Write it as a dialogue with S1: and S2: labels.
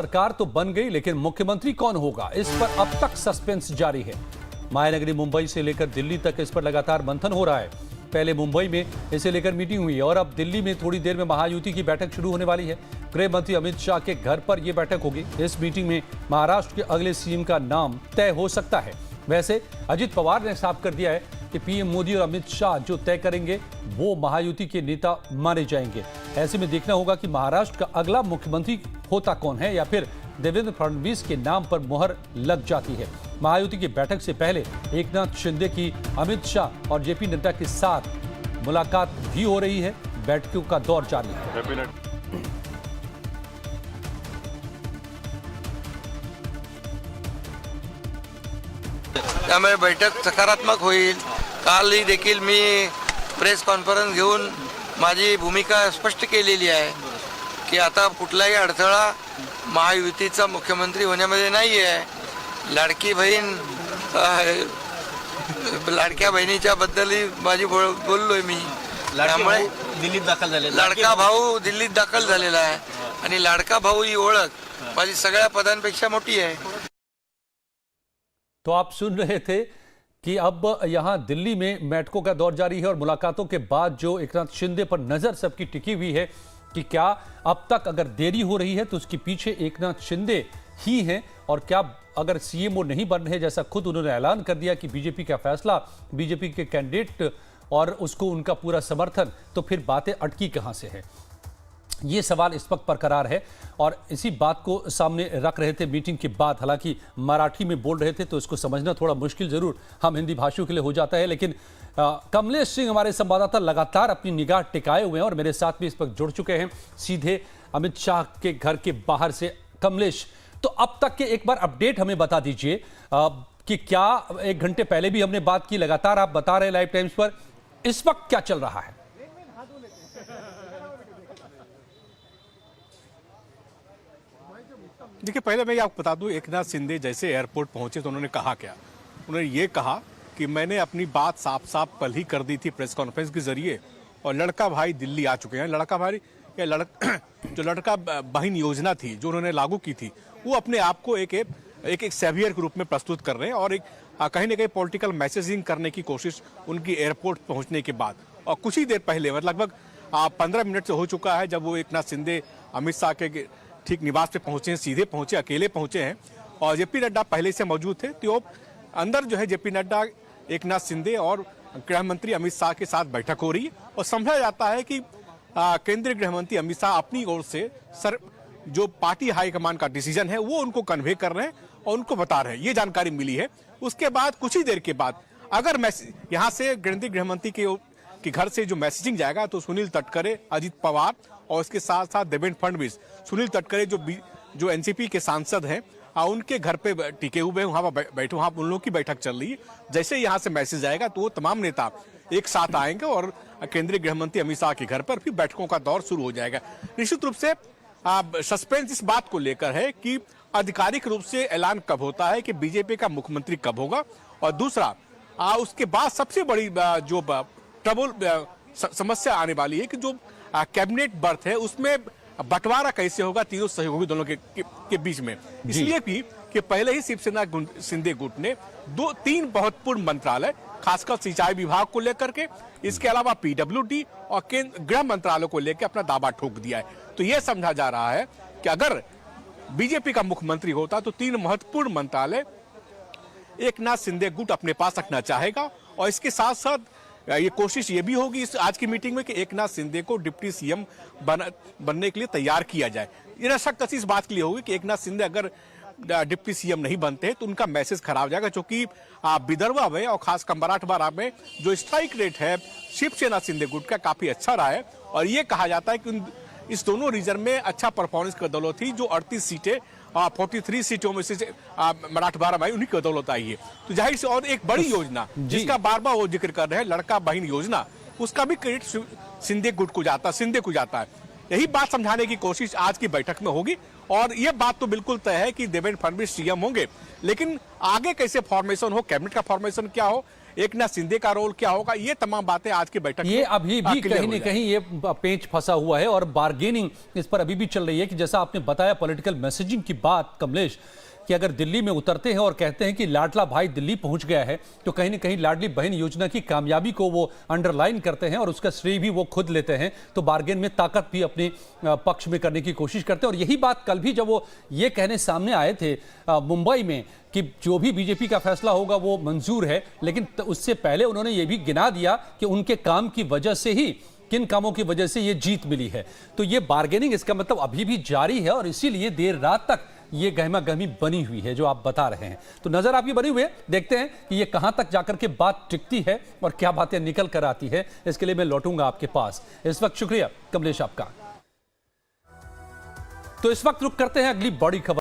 S1: सरकार तो बन गई, लेकिन मुख्यमंत्री कौन होगा, इस पर अब तक सस्पेंस जारी है। मायानगरी मुंबई से लेकर दिल्ली तक इस पर लगातार मंथन हो रहा है। पहले मुंबई में इसे लेकर मीटिंग हुई और अब दिल्ली में थोड़ी देर में महायुति की बैठक शुरू होने वाली है। गृह मंत्री अमित शाह के घर पर यह बैठक होगी। इस मीटिंग में महाराष्ट्र के अगले सीएम का नाम तय हो सकता है। वैसे अजित पवार ने साफ कर दिया है कि पीएम मोदी और अमित शाह जो तय करेंगे वो महायुति के नेता माने जाएंगे। ऐसे में देखना होगा कि महाराष्ट्र का अगला मुख्यमंत्री होता कौन है, या फिर देवेंद्र फडणवीस के नाम पर मुहर लग जाती है। महायुति की बैठक से पहले एकनाथ शिंदे की अमित शाह और जेपी नड्डा के साथ मुलाकात भी हो रही है। बैठकों का दौर जारी है।
S2: त्यामुळे बैठक सकारात्मक होईल। कालही देखील मी प्रेस कॉन्फरन्स घेऊन माझी भूमिका स्पष्ट केलेली आहे की आता कुठलाही अडथळा महायुतीचा मुख्यमंत्री होण्यामध्ये नाही आहे। लाडकी बहीण लाडक्या बहिणीच्या बद्दलही माझी बोललोय मी। त्यामुळे
S3: दिल्लीत दाखल झाले
S2: लाडका भाऊ दिल्लीत दाखल झालेला आहे आणि लाडका भाऊ ही ओळख माझी सगळ्या पदांपेक्षा मोठी आहे।
S1: तो आप सुन रहे थे कि अब यहां दिल्ली में बैठकों का दौर जारी है और मुलाकातों के बाद जो एकनाथ शिंदे पर नजर सबकी टिकी हुई है कि क्या अब तक अगर देरी हो रही है तो उसके पीछे एकनाथ शिंदे ही हैं, और क्या अगर सीएम वो नहीं बन रहे, जैसा खुद उन्होंने ऐलान कर दिया कि बीजेपी का फैसला, बीजेपी के कैंडिडेट और उसको उनका पूरा समर्थन, तो फिर बातें अटकी कहां से है, ये सवाल इस वक्त बरकरार है। और इसी बात को सामने रख रहे थे मीटिंग के बाद। हालांकि मराठी में बोल रहे थे तो इसको समझना थोड़ा मुश्किल जरूर हम हिंदी भाषियों के लिए हो जाता है, लेकिन कमलेश सिंह हमारे संवाददाता लगातार अपनी निगाह टिकाए हुए हैं और मेरे साथ भी इस वक्त जुड़ चुके हैं सीधे अमित शाह के घर के बाहर से। कमलेश, तो अब तक के एक बार अपडेट हमें बता दीजिए कि क्या 1 घंटे पहले भी हमने बात की, लगातार आप बता रहे लाइव टाइम्स पर, इस वक्त क्या चल रहा है?
S4: देखिए, पहले मैं आपको बता दूं, एकनाथ शिंदे जैसे एयरपोर्ट पहुंचे तो उन्होंने कहा क्या? उन्होंने ये कहा कि मैंने अपनी बात साफ साफ कल ही कर दी थी प्रेस कॉन्फ्रेंस के जरिए, और लड़का भाई दिल्ली आ चुके हैं। लड़का भाई या जो लड़का बहन योजना थी जो उन्होंने लागू की थी, वो अपने आप को एक सेवियर के रूप में प्रस्तुत कर रहे हैं और एक कहीं ना कहीं पॉलिटिकल मैसेजिंग करने की कोशिश उनकी एयरपोर्ट पहुंचने के बाद। और कुछ ही देर पहले, मतलब लगभग 15 मिनट से हो चुका है जब वो एकनाथ शिंदे अमित शाह के ठीक निवास पे पहुंचे हैं, सीधे पहुंचे, अकेले पहुंचे हैं। और जेपी नड्डा पहले से मौजूद थे। तो अंदर जो है जेपी नड्डा, एकनाथ शिंदे और गृह मंत्री अमित शाह के साथ बैठक हो रही है और समझा जाता है कि केंद्रीय गृह मंत्री अमित शाह अपनी ओर से जो पार्टी हाईकमान का डिसीजन है वो उनको कन्वे कर रहे हैं और उनको बता रहे हैं, ये जानकारी मिली है। उसके बाद कुछ ही देर के बाद अगर यहाँ से केंद्रीय गृह मंत्री के घर से जो मैसेजिंग जाएगा तो सुनील तटकरे, अजित पवार और इसके साथ साथ देवेंद्र फडणवीस, सुनील तटकरे जो एनसीपी के सांसद हैं, उनके घर पे टिके हुए वहां बैठे, वहां उन लोगों की बैठक चल रही है। जैसे यहाँ से मैसेज आएगा तो वो तमाम नेता एक साथ आएंगे और केंद्रीय गृह मंत्री अमित शाह के घर पर फिर बैठकों का दौर शुरू हो जाएगा। निश्चित रूप से सस्पेंस इस बात को लेकर है कि आधिकारिक रूप से ऐलान कब होता है कि बीजेपी का मुख्यमंत्री कब होगा, और दूसरा उसके बाद सबसे बड़ी जो ट्रबल समस्या आने वाली है कि जो कैबिनेट बर्थ है उसमें बंटवारा कैसे होगा तीनों सहयोगी दोनों के बीच में। इसलिए भी कि पहले ही शिवसेना शिंदे गुट ने 2-3 महत्वपूर्ण मंत्रालय, खासकर सिंचाई विभाग को लेकर के, इसके अलावा पीडब्ल्यूडी और गृह मंत्रालय को लेकर अपना दावा ठोक दिया है। तो यह समझा जा रहा है कि अगर बीजेपी का मुख्यमंत्री होता तो 3 महत्वपूर्ण मंत्रालय एकनाथ शिंदे गुट अपने पास रखना चाहेगा। और इसके साथ साथ ये कोशिश ये भी होगी इस आज की मीटिंग में कि एकनाथ शिंदे को डिप्टी सीएम बनने के लिए तैयार किया जाए। ये सख्त इस बात के लिए होगी कि एकनाथ शिंदे अगर डिप्टी सीएम नहीं बनते तो उनका मैसेज खराब हो जाएगा, क्योंकि विदर्भा में और खासकर मराठवाड़ा में जो स्ट्राइक रेट है शिवसेना शिंदे गुट का काफी अच्छा रहा है। और ये कहा जाता है कि इस दोनों रीजन में अच्छा परफॉर्मेंस की बदौलत थी जो 38 सीटें 43 सीटों में से मराठवाड़ा में उन्हीं की बदौलत आई है। तो जाहिर से और एक बड़ी योजना जिसका बार बार वो जिक्र कर रहे हैं, लड़का बहन योजना, उसका भी क्रेडिट शिंदे गुट को जाता है। यही बात समझाने की कोशिश आज की बैठक में होगी। और ये बात तो बिल्कुल तय है कि देवेंद्र फडणवीस सीएम होंगे, लेकिन आगे कैसे फॉर्मेशन हो, कैबिनेट का फॉर्मेशन क्या हो, एकनाथ शिंदे का रोल क्या होगा, ये तमाम बातें आज की बैठक
S1: ये
S4: में
S1: अभी भी
S4: क्लियर
S1: कहीं
S4: हो
S1: न
S4: जाएंगी।
S1: कहीं ये पेंच फंसा हुआ है और बार्गेनिंग इस पर अभी भी चल रही है कि जैसा आपने बताया पॉलिटिकल मैसेजिंग की बात कमलेश, कि अगर दिल्ली में उतरते हैं और कहते हैं कि लाडला भाई दिल्ली पहुंच गया है तो कहीं न कहीं लाडली बहन योजना की कामयाबी को वो अंडरलाइन करते हैं और उसका श्रेय भी वो खुद लेते हैं, तो बार्गेन में ताकत भी अपने पक्ष में करने की कोशिश करते हैं। और यही बात कल भी जब वो ये कहने सामने आए थे मुंबई में कि जो भी बीजेपी का फैसला होगा वो मंजूर है, लेकिन उससे पहले उन्होंने ये भी गिना दिया कि उनके काम की वजह से ही, किन कामों की वजह से ये जीत मिली है। तो ये बार्गेनिंग इसका मतलब अभी भी जारी है और इसीलिए देर रात तक ये गहमा गहमी बनी हुई है जो आप बता रहे हैं। तो नजर आपकी बनी हुई है, देखते हैं कि ये कहां तक जाकर के बात टिकती है और क्या बातें निकल कर आती है। इसके लिए मैं लौटूंगा आपके पास। इस वक्त शुक्रिया कमलेश आपका। तो इस वक्त रुक करते हैं अगली बड़ी खबर।